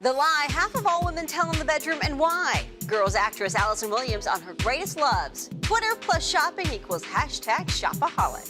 The lie half of all women tell in the bedroom and why. Girls actress Allison Williams on her greatest loves. Twitter plus shopping equals hashtag shopaholic.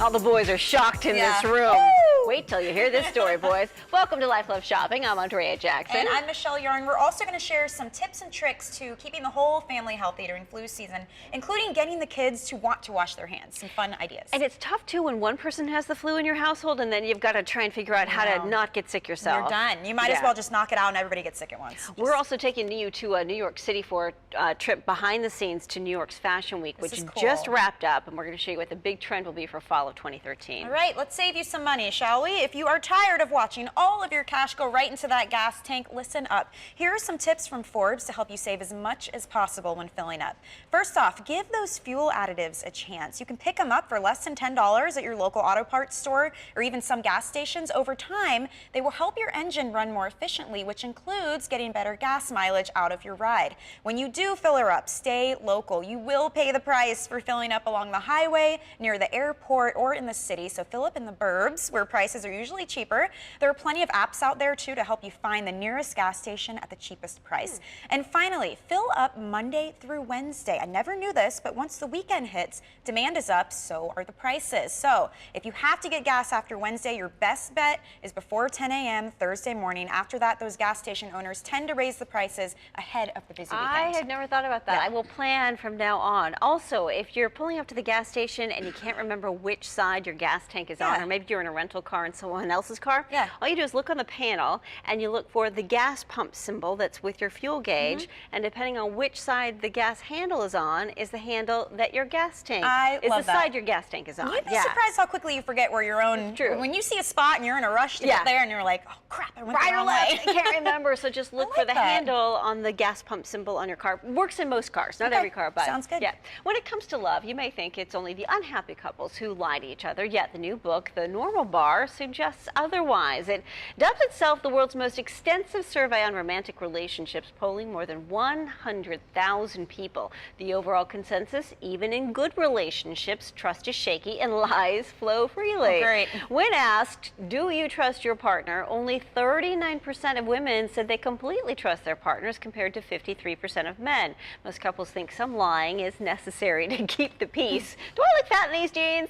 All the boys are shocked in this room. Woo! Wait till you hear this story, boys. Welcome to Life Love Shopping. I'm Andrea Jackson. And I'm Michelle Yarn. We're also going to share some tips and tricks to keeping the whole family healthy during flu season, including getting the kids to want to wash their hands. Some fun ideas. And it's tough, too, when one person has the flu in your household, and then you've got to try and figure out how to not get sick yourself. You're done. You might as well just knock it out and everybody gets sick at once. We're also taking you to New York City for a trip behind the scenes to New York's Fashion Week, which just wrapped up, and we're going to show you what the big trend will be for fall of 2013. All right, let's save you some money, shall we? If you are tired of watching all of your cash go right into that gas tank, listen up. Here are some tips from Forbes to help you save as much as possible when filling up. First off, give those fuel additives a chance. You can pick them up for less than $10 at your local auto parts store or even some gas stations. Over time, they will help your engine run more efficiently, which includes getting better gas mileage out of your ride. When you do fill her up, stay local. You will pay the price for filling up along the highway, near the airport, or in the city. So fill up in the burbs where prices are usually cheaper. There are plenty of apps out there too to help you find the nearest gas station at the cheapest price. And finally, fill up Monday through Wednesday. I never knew this, but once the weekend hits, demand is up, so are the prices. So if you have to get gas after Wednesday, your best bet is before 10 a.m. Thursday morning. After that, those gas station owners tend to raise the prices ahead of the busy weekend. I had never thought about that. I will plan from now on. Also, if you're pulling up to the gas station and you can't remember which side your gas tank is on, or maybe you're in a rental car in someone else's car, all you do is look on the panel and you look for the gas pump symbol that's with your fuel gauge, and depending on which side the gas handle is on is the handle that your gas tank is the side your gas tank is on. You'd be surprised how quickly you forget where your own, when you see a spot and you're in a rush to get there and you're like, oh crap, I went the wrong way. I can't remember, so just look for the handle on the gas pump symbol on your car. Works in most cars, not every car, but sounds good. Yeah. When it comes to love, you may think it's only the unhappy couples who lie to each other, yet the new book, The Normal Bar, suggests otherwise. It dubs itself the world's most extensive survey on romantic relationships, polling more than 100,000 people. The overall consensus, even in good relationships, trust is shaky and lies flow freely. Great. When asked, do you trust your partner, only 39% of women said they completely trust their partners compared to 53% of men. Most couples think some lying is necessary to keep the peace. Do I look fat in these jeans?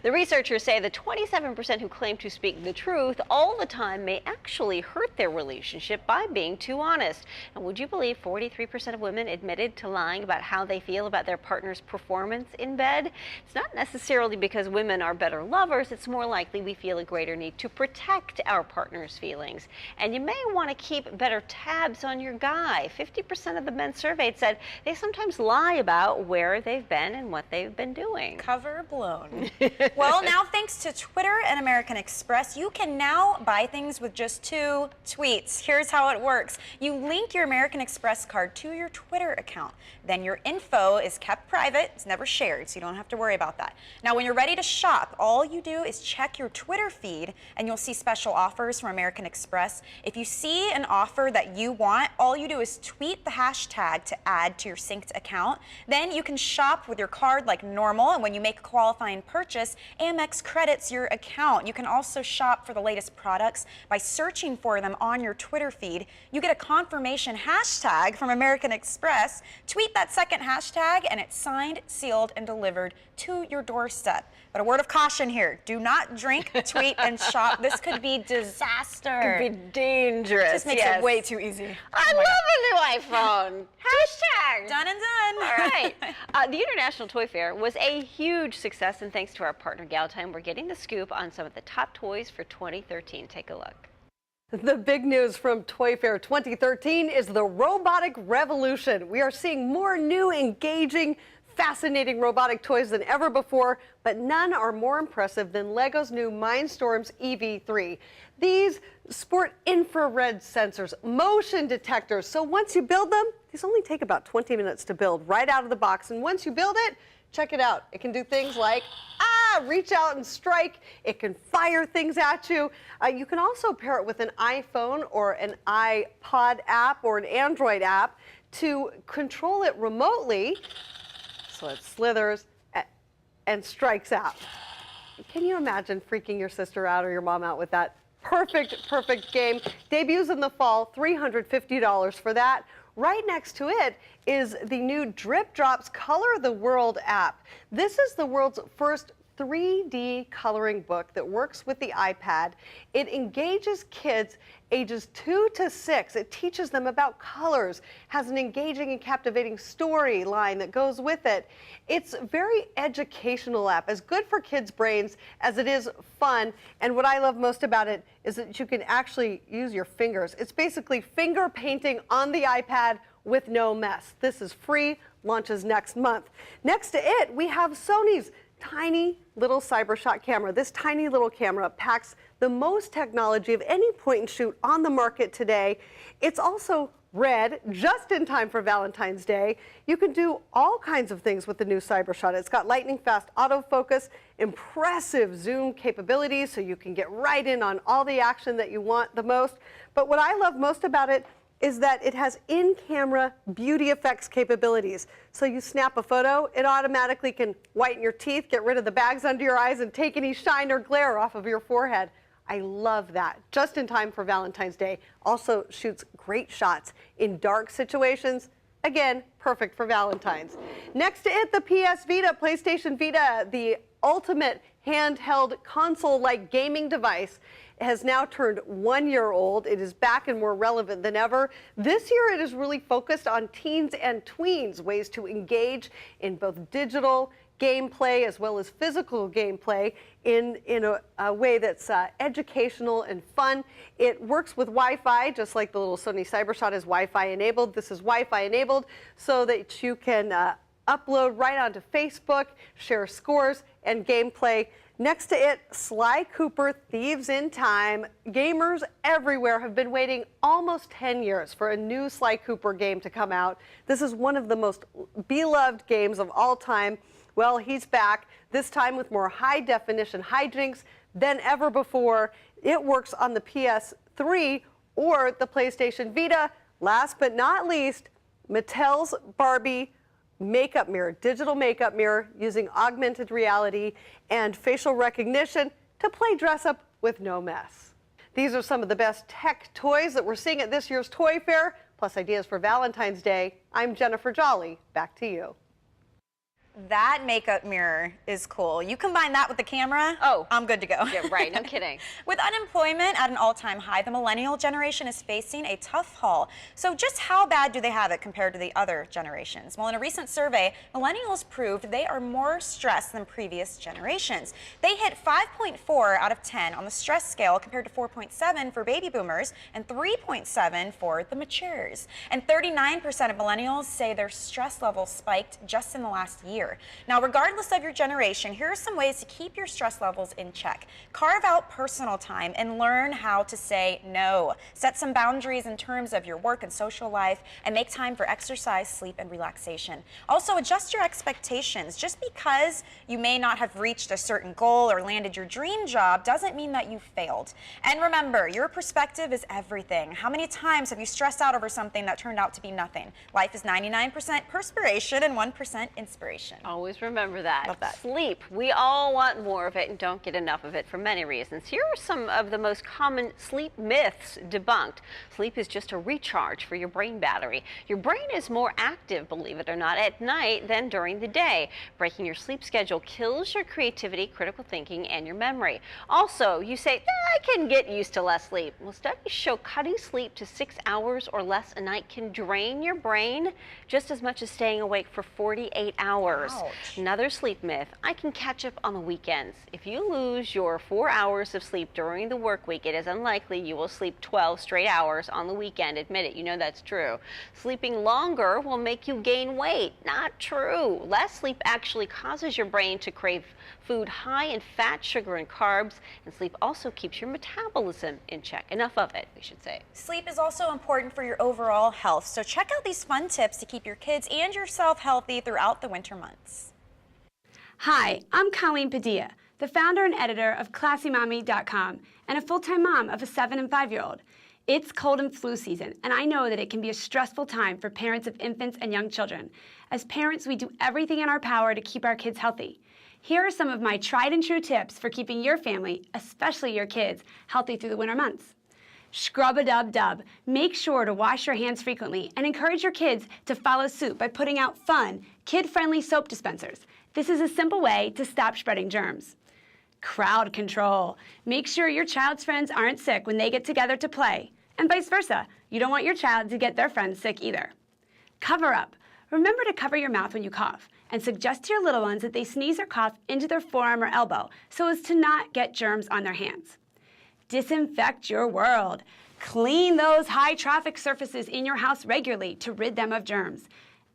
The researchers say the 27% who claim to speak the truth all the time may actually hurt their relationship by being too honest. And would you believe 43% of women admitted to lying about how they feel about their partner's performance in bed? It's not necessarily because women are better lovers. It's more likely we feel a greater need to protect our partner's feelings. And you may want to keep better tabs on your guy. 50% of the men surveyed said they sometimes lie about where they've been and what they've been doing. Cover blown. Well, now thanks to Twitter and American Express, you can now buy things with just 2 tweets. Here's how it works. You link your American Express card to your Twitter account. Then your info is kept private. It's never shared, so you don't have to worry about that. Now, when you're ready to shop, all you do is check your Twitter feed, and you'll see special offers from American Express. If you see an offer that you want, all you do is tweet the hashtag to add to your synced account. Then you can shop with your card like normal, and when you make a qualifying purchase, Amex credits your account. You can also shop for the latest products by searching for them on your Twitter feed. You get a confirmation hashtag from American Express. Tweet that second hashtag, and it's signed, sealed, and delivered to your doorstep. But a word of caution here. Do not drink, tweet, and shop. This could be disaster. Could be dangerous. Just makes it way too easy. I love a new iPhone. Hashtag. Done and done. All right. The International Toy Fair was a huge success, and thanks to our partner Galtime, we're getting the scoop on some of the top toys for 2013. Take a look. The big news from Toy Fair 2013 is the robotic revolution. We are seeing more new, engaging, fascinating robotic toys than ever before, but none are more impressive than LEGO's new Mindstorms EV3. These sport infrared sensors, motion detectors, so once you build them, these only take about 20 minutes to build right out of the box, and once you build it, check it out. It can do things like, reach out and strike. It can fire things at you. You can also pair it with an iPhone or an iPod app or an Android app to control it remotely. So it slithers and strikes out. Can you imagine freaking your sister out or your mom out with that Perfect game. Debuts in the fall, $350 for that. Right next to it is the new Drip Drops Color the World app. This is the world's first 3D coloring book that works with the iPad. It engages kids ages 2 to 6. It teaches them about colors, has an engaging and captivating storyline that goes with it. It's a very educational app, as good for kids' brains as it is fun. And what I love most about it is that you can actually use your fingers. It's basically finger painting on the iPad with no mess. This is free, launches next month. Next to it, we have Sony's tiny little CyberShot camera. This tiny little camera packs the most technology of any point and shoot on the market today. It's also red, just in time for Valentine's Day. You can do all kinds of things with the new CyberShot. It's got lightning fast autofocus, impressive zoom capabilities, so you can get right in on all the action that you want the most. But what I love most about it is that it has in-camera beauty effects capabilities. So you snap a photo, it automatically can whiten your teeth, get rid of the bags under your eyes, and take any shine or glare off of your forehead. I love that. Just in time for Valentine's Day. Also shoots great shots in dark situations. Again, perfect for Valentine's. Next to it, the PS Vita, PlayStation Vita, the ultimate handheld console-like gaming device. It has now turned 1 year old. It is back and more relevant than ever. This year it is really focused on teens and tweens, ways to engage in both digital gameplay as well as physical gameplay in a way that's educational and fun. It works with Wi-Fi, just like the little Sony CyberShot is Wi-Fi enabled. This is Wi-Fi enabled so that you can upload right onto Facebook, share scores and gameplay. Next to it, Sly Cooper Thieves in Time. Gamers everywhere have been waiting almost 10 years for a new Sly Cooper game to come out. This is one of the most beloved games of all time. Well, he's back, this time with more high-definition hijinks than ever before. It works on the PS3 or the PlayStation Vita. Last but not least, Mattel's Barbie makeup mirror, digital makeup mirror using augmented reality and facial recognition to play dress up with no mess. These are some of the best tech toys that we're seeing at this year's Toy Fair, plus ideas for Valentine's Day. I'm Jennifer Jolly. Back to you. That makeup mirror is cool. You combine that with the camera, I'm good to go. Yeah, right, no kidding. With unemployment at an all-time high, the millennial generation is facing a tough haul. So just how bad do they have it compared to the other generations? Well, in a recent survey, millennials proved they are more stressed than previous generations. They hit 5.4 out of 10 on the stress scale compared to 4.7 for baby boomers and 3.7 for the matures. And 39% of millennials say their stress level spiked just in the last year. Now, regardless of your generation, here are some ways to keep your stress levels in check. Carve out personal time and learn how to say no. Set some boundaries in terms of your work and social life, and make time for exercise, sleep, and relaxation. Also, adjust your expectations. Just because you may not have reached a certain goal or landed your dream job doesn't mean that you failed. And remember, your perspective is everything. How many times have you stressed out over something that turned out to be nothing? Life is 99% perspiration and 1% inspiration. Always remember that. Love that. Sleep. We all want more of it and don't get enough of it for many reasons. Here are some of the most common sleep myths debunked. Sleep is just a recharge for your brain battery. Your brain is more active, believe it or not, at night than during the day. Breaking your sleep schedule kills your creativity, critical thinking, and your memory. Also, you say, I can get used to less sleep. Well, studies show cutting sleep to 6 hours or less a night can drain your brain just as much as staying awake for 48 hours. Ouch. Another sleep myth, I can catch up on the weekends. If you lose your 4 hours of sleep during the work week, it is unlikely you will sleep 12 straight hours on the weekend. Admit it, you know that's true. Sleeping longer will make you gain weight. Not true. Less sleep actually causes your brain to crave food high in fat, sugar, and carbs, and sleep also keeps your metabolism in check. Enough of it, we should say. Sleep is also important for your overall health, so check out these fun tips to keep your kids and yourself healthy throughout the winter months. Hi, I'm Colleen Padilla, the founder and editor of ClassyMommy.com and a full-time mom of a 7- and 5-year-old. It's cold and flu season, and I know that it can be a stressful time for parents of infants and young children. As parents, we do everything in our power to keep our kids healthy. Here are some of my tried and true tips for keeping your family, especially your kids, healthy through the winter months. Scrub-a-dub-dub. Make sure to wash your hands frequently and encourage your kids to follow suit by putting out fun, kid-friendly soap dispensers. This is a simple way to stop spreading germs. Crowd control. Make sure your child's friends aren't sick when they get together to play, and vice versa. You don't want your child to get their friends sick either. Cover up. Remember to cover your mouth when you cough, and suggest to your little ones that they sneeze or cough into their forearm or elbow so as to not get germs on their hands. Disinfect your world. Clean those high traffic surfaces in your house regularly to rid them of germs.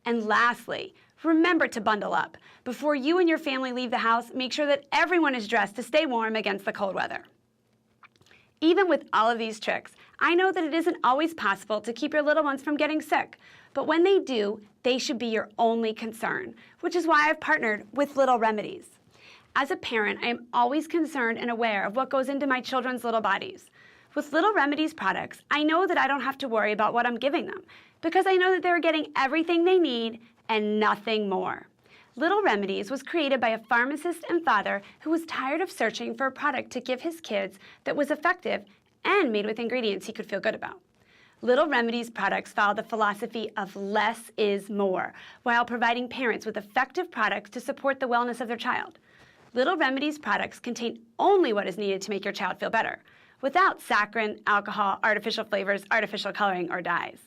And lastly, remember to bundle up. Before you and your family leave the house, make sure that everyone is dressed to stay warm against the cold weather. Even with all of these tricks, I know that it isn't always possible to keep your little ones from getting sick, but when they do, they should be your only concern, which is why I've partnered with Little Remedies. As a parent, I am always concerned and aware of what goes into my children's little bodies. With Little Remedies products, I know that I don't have to worry about what I'm giving them because I know that they're getting everything they need and nothing more. Little Remedies was created by a pharmacist and father who was tired of searching for a product to give his kids that was effective and made with ingredients he could feel good about. Little Remedies products follow the philosophy of less is more while providing parents with effective products to support the wellness of their child. Little Remedies products contain only what is needed to make your child feel better, without saccharin, alcohol, artificial flavors, artificial coloring, or dyes.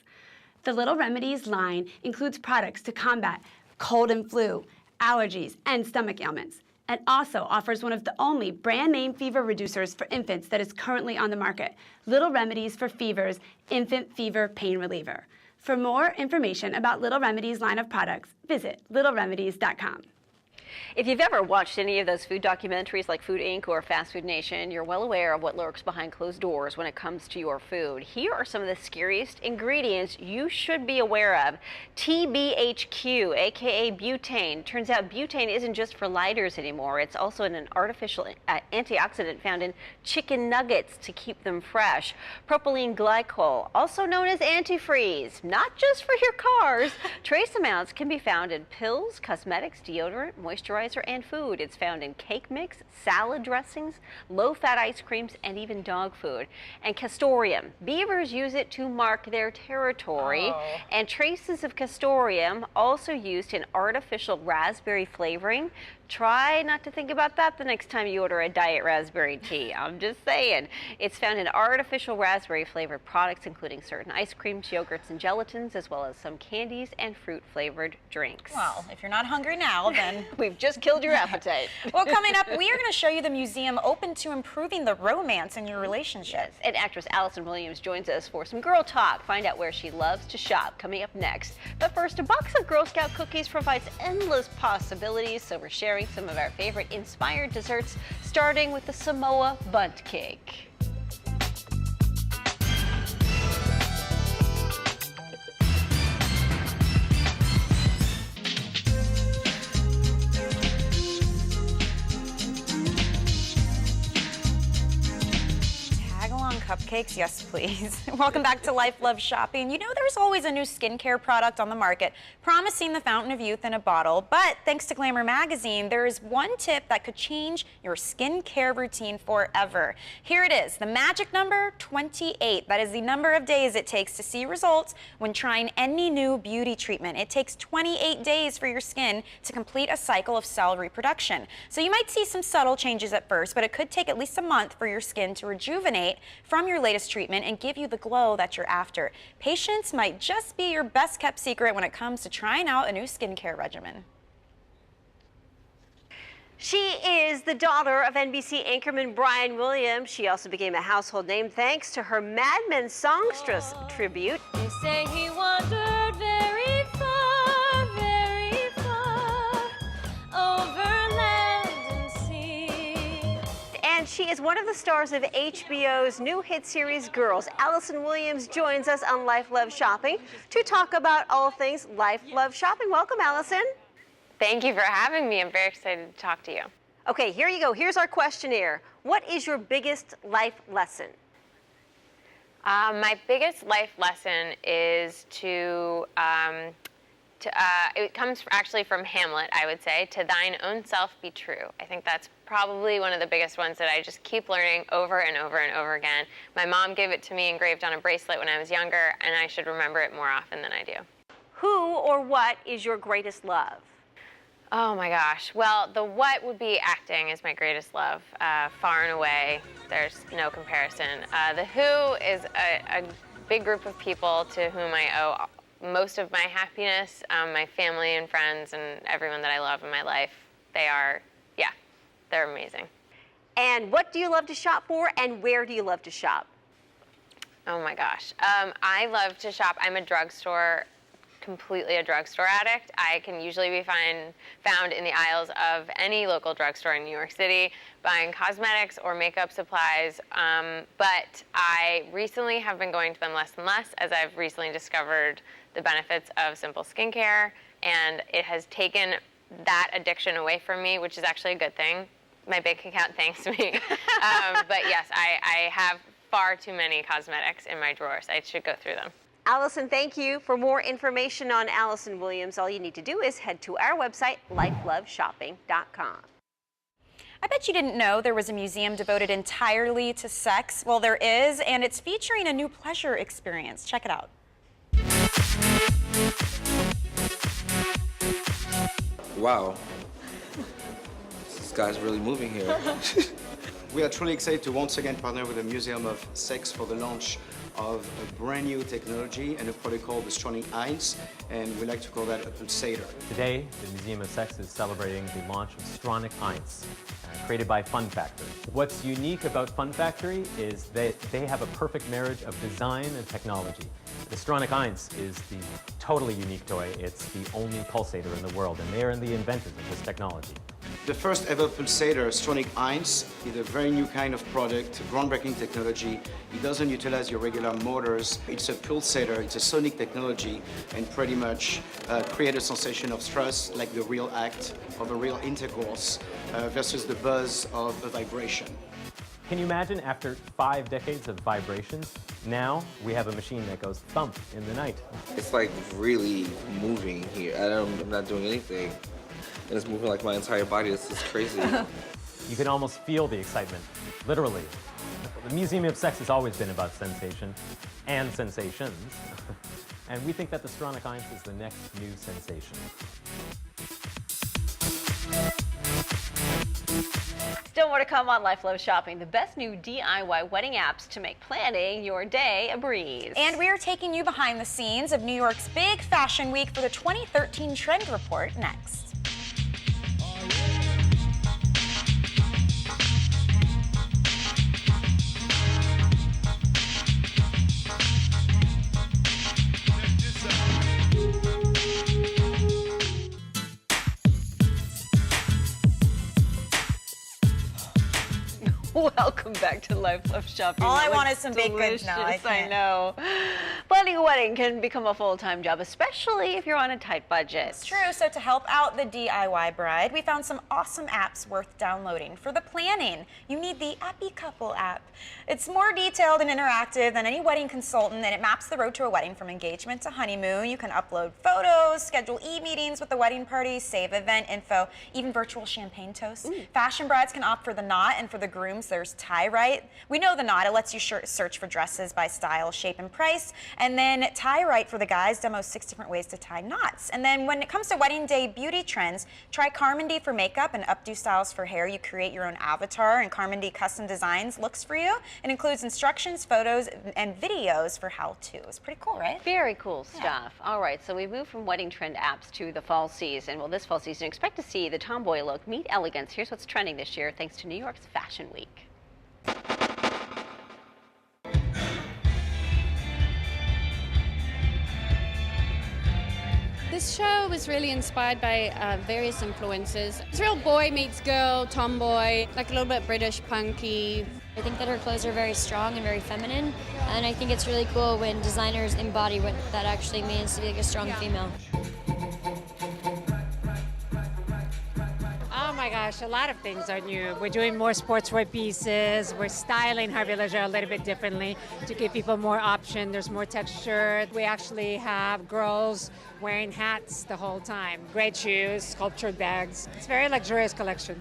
The Little Remedies line includes products to combat cold and flu, allergies, and stomach ailments, and also offers one of the only brand name fever reducers for infants that is currently on the market, Little Remedies for Fever's Infant Fever Pain Reliever. For more information about Little Remedies line of products, visit littleremedies.com. If you've ever watched any of those food documentaries like Food Inc. or Fast Food Nation, you're well aware of what lurks behind closed doors when it comes to your food. Here are some of the scariest ingredients you should be aware of. TBHQ, aka butane. Turns out butane isn't just for lighters anymore. It's also an artificial antioxidant found in chicken nuggets to keep them fresh. Propylene glycol, also known as antifreeze, not just for your cars. Trace amounts can be found in pills, cosmetics, deodorant, moisturizer, and food. It's found in cake mix, salad dressings, low-fat ice creams, and even dog food. And castoreum. Beavers use it to mark their territory. And traces of castoreum also used in artificial raspberry flavoring. Try not to think about that the next time you order a diet raspberry tea. I'm just saying. It's found in artificial raspberry flavored products, including certain ice creams, yogurts, and gelatins, as well as some candies and fruit flavored drinks. Well, if you're not hungry now, then We've just killed your appetite. Well, coming up, we are going to show you the museum open to improving the romance in your relationship. And actress Allison Williams joins us for some girl talk. Find out where she loves to shop coming up next. But first, a box of Girl Scout cookies provides endless possibilities, so we're sharing some of our favorite inspired desserts, starting with the Samoa Bundt Cake. Cupcakes, yes please. Welcome back to Life Love Shopping. You know there's always a new skincare product on the market promising the fountain of youth in a bottle, but thanks to Glamour magazine, there is one tip that could change your skincare routine forever. Here it is, the magic number 28. That is the number of days it takes to see results when trying any new beauty treatment. It takes 28 days for your skin to complete a cycle of cell reproduction. So you might see some subtle changes at first, but it could take at least a month for your skin to rejuvenate from your latest treatment and give you the glow that you're after. Patience might just be your best kept secret when it comes to trying out a new skincare regimen. She is the daughter of NBC anchorman Brian Williams. She also became a household name thanks to her Mad Men songstress tribute. They say he wandered very far, over land and sea. And she is one of the stars of HBO's new hit series Girls. Allison Williams joins us on Life Love Shopping to talk about all things Life Love Shopping. Welcome, Allison. Thank you for having me. I'm very excited to talk to you. Okay, here you go. Here's our questionnaire. What is your biggest life lesson? My biggest life lesson is to It comes actually from Hamlet, I would say, to thine own self be true. I think that's probably one of the biggest ones that I just keep learning over and over and over again. My mom gave it to me engraved on a bracelet when I was younger, and I should remember it more often than I do. Who or what is your greatest love? Oh my gosh. Well, the what would be acting is my greatest love, far and away. There's no comparison. The who is a big group of people to whom I owe most of my happiness, my family and friends and everyone that I love in my life. They're amazing. And what do you love to shop for, and where do you love to shop? Oh my gosh. I love to shop. I'm completely a drugstore addict. I can usually be found in the aisles of any local drugstore in New York City buying cosmetics or makeup supplies, but I recently have been going to them less and less as I've recently discovered the benefits of simple skincare, and it has taken that addiction away from me, which is actually a good thing. My bank account thanks me. But yes, I have far too many cosmetics in my drawers. I should go through them. Allison, thank you. For more information on Allison Williams, all you need to do is head to our website, lifeloveshopping.com. I bet you didn't know there was a museum devoted entirely to sex. Well, there is, and it's featuring a new pleasure experience. Check it out. Wow. This guy's really moving here. We are truly excited to once again partner with the Museum of Sex for the launch of a brand new technology and a product called the Stronic Eins, and we like to call that a pulsator. Today, the Museum of Sex is celebrating the launch of Stronic Eins, created by Fun Factory. What's unique about Fun Factory is that they have a perfect marriage of design and technology. The Stronic Eins is the totally unique toy. It's the only pulsator in the world, and they are the inventors of this technology. The first ever pulsator, Stronic Eins, is a very new kind of product, groundbreaking technology. It doesn't utilize your regular motors. It's a pulsator, it's a sonic technology, and pretty much create a sensation of stress like the real act of a real intercourse versus the buzz of a vibration. Can you imagine, after 5 decades of vibrations, now we have a machine that goes thump in the night? It's like really moving here. I'm not doing anything. And it's moving like my entire body. This is crazy. You can almost feel the excitement, literally. The Museum of Sex has always been about sensation and sensations. And we think that the Stronic Eins is the next new sensation. Still more to come on Life Love Shopping, the best new DIY wedding apps to make planning your day a breeze. And we are taking you behind the scenes of New York's big fashion week for the 2013 Trend Report next. Welcome back to Life Love Shopping. All I That want looks is some baked goods now. I delicious, can't. know. Planning a wedding can become a full-time job, especially if you're on a tight budget. It's true. So to help out the DIY bride, we found some awesome apps worth downloading. For the planning, you need the Appy Couple app. It's more detailed and interactive than any wedding consultant, and it maps the road to a wedding from engagement to honeymoon. You can upload photos, schedule e-meetings with the wedding party, save event info, even virtual champagne toasts. Fashion brides can opt for the knot, and for the grooms, there's Tie Right. We know the knot. It lets you search for dresses by style, shape, and price. And then Tie Right for the guys demos 6 different ways to tie knots. And then when it comes to wedding day beauty trends, try Carmody for makeup and Updo Styles for hair. You create your own avatar, and Carmody custom designs looks for you. It includes instructions, photos, and videos for how-tos. Pretty cool, right? Very cool stuff. All right, so we moved from wedding trend apps to the fall season. Well, this fall season, expect to see the tomboy look meet elegance. Here's what's trending this year, thanks to New York's Fashion Week. This show was really inspired by various influences. It's real boy meets girl, tomboy, like a little bit British punky. I think that her clothes are very strong and very feminine, and I think it's really cool when designers embody what that actually means to be like a strong female. Oh my God, gosh, a lot of things are new. We're doing more sportswear pieces. We're styling Harvey Leisure a little bit differently to give people more option. There's more texture. We actually have girls wearing hats the whole time. Great shoes, sculptured bags. It's a very luxurious collection.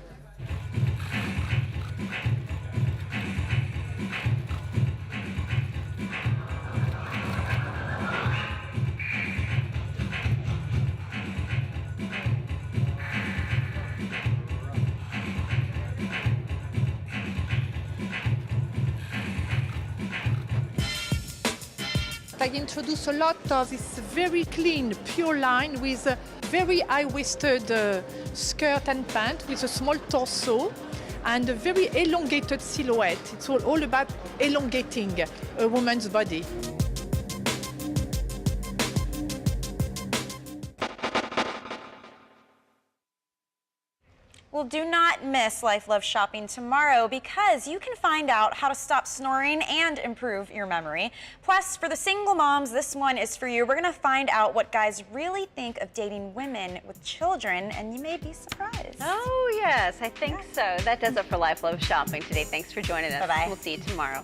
I introduce a lot of this very clean, pure line with a very high-waisted skirt and pant with a small torso and a very elongated silhouette. It's all about elongating a woman's body. Well, do not miss Life Love Shopping tomorrow because you can find out how to stop snoring and improve your memory. Plus, for the single moms, this one is for you. We're going to find out what guys really think of dating women with children, and you may be surprised. Oh, yes, I think so. That does it for Life Love Shopping today. Thanks for joining us. Bye-bye. We'll see you tomorrow.